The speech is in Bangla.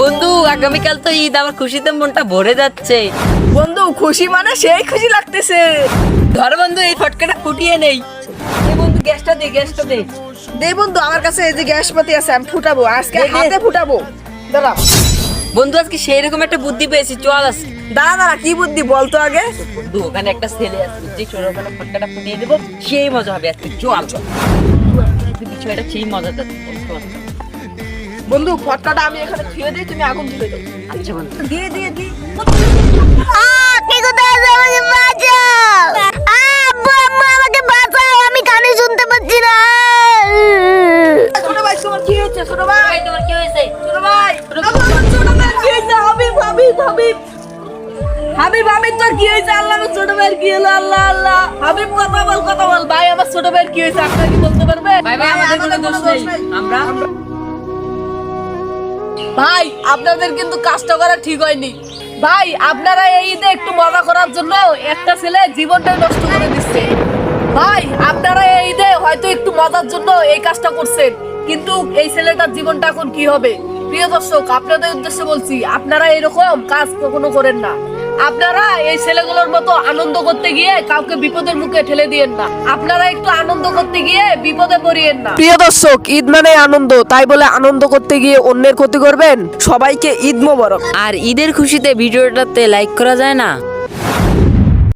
বন্ধু আগামীকাল তো ঈদ, আমার খুশিতে মনটা ভরে যাচ্ছে। বন্ধু খুশি মানে সেই খুশি লাগতেছে। ধর বন্ধু এই ফটকাটা ফুটিয়ে নেই। এই বন্ধু গ্যাসটা দে, গ্যাসটা দে। দে বন্ধু, আমার কাছে এই যে গ্যাস পাতি আছে, আমি ফুটাবো আজকে, দে, দে। হাতে ফুটাবো। দাঁড়া বন্ধু আজকে সেই রকম একটা বুদ্ধি পেয়েছি, চল আজকে। দাঁড়া দাঁড়া, কি বুদ্ধি বলতো আগে? বন্ধু ওখানে একটা ছেলে আছে, বুঝছি, ছোট ওখানে ফটকাটা ফুটিয়ে দেবো, সেই মজা হবে আজকে, চল চল। বিষয়টা সেই মজাটা। বন্ধু ফটকাটা আমি এখানে ছুঁয়ে দিই, তুমি আগুন ধরে দাও। আচ্ছা বন্ধু। দিয়ে দিয়ে দি। কে কোথায় আছে? আমাকে বাঁচাও! আব্বু আম্মু আমাকে বাঁচাও, আমি কানে শুনতে পাচ্ছি না। ছোট ভাই তোমার কি হয়েছে? ছোট ভাই ভাই তোমার কি হয়েছে? ছোট ভাই আমার ছোট ভাই কি হয়েছে? হাবিব হাবিব হাবিব হাবিব হাবিব, তোর কি হয়েছে? আল্লাহ, আমার ছোট ভাইয়ের কি হলো? আল্লাহ আল্লাহ, হাবিব কথা বল কথা বল। ভাই আমার ছোট ভাইয়ের কি হয়েছে আপনারা কি বলতে পারবে? ভাই ভাই আমাদের কোনো দোষ নেই, আমরা ভাই আপনাদের কিন্তু কাজটা করা ঠিক হয়নি। ভাই আপনারা এই ঈদে একটু মজা করার জন্য একটা ছেলে জীবনটাই নষ্ট করে দিচ্ছে। ভাই আপনারা এই ঈদে হয়তো একটু মজার জন্য এই কাজটা করছেন, কিন্তু এই ছেলেটার জীবনটা এখন কি হবে? প্রিয় দর্শক, আপনাদের উদ্দেশ্যে বলছি, আপনারা এরকম কাজ কখনো করেন না। আপনারা এই ছেলেগুলোর মতো আনন্দ করতে গিয়ে কাউকে বিপদের মুখে ঠেলে দিয়েন না। আপনারা একটু আনন্দ করতে গিয়ে বিপদে পড়িয়েন না। প্রিয় দর্শক, ঈদ মানে আনন্দ, তাই বলে আনন্দ করতে গিয়ে অন্যের ক্ষতি করবেন? সবাইকে ঈদ মোবারক। আর ঈদের খুশিতে ভিডিওটাতে লাইক করা যায় না?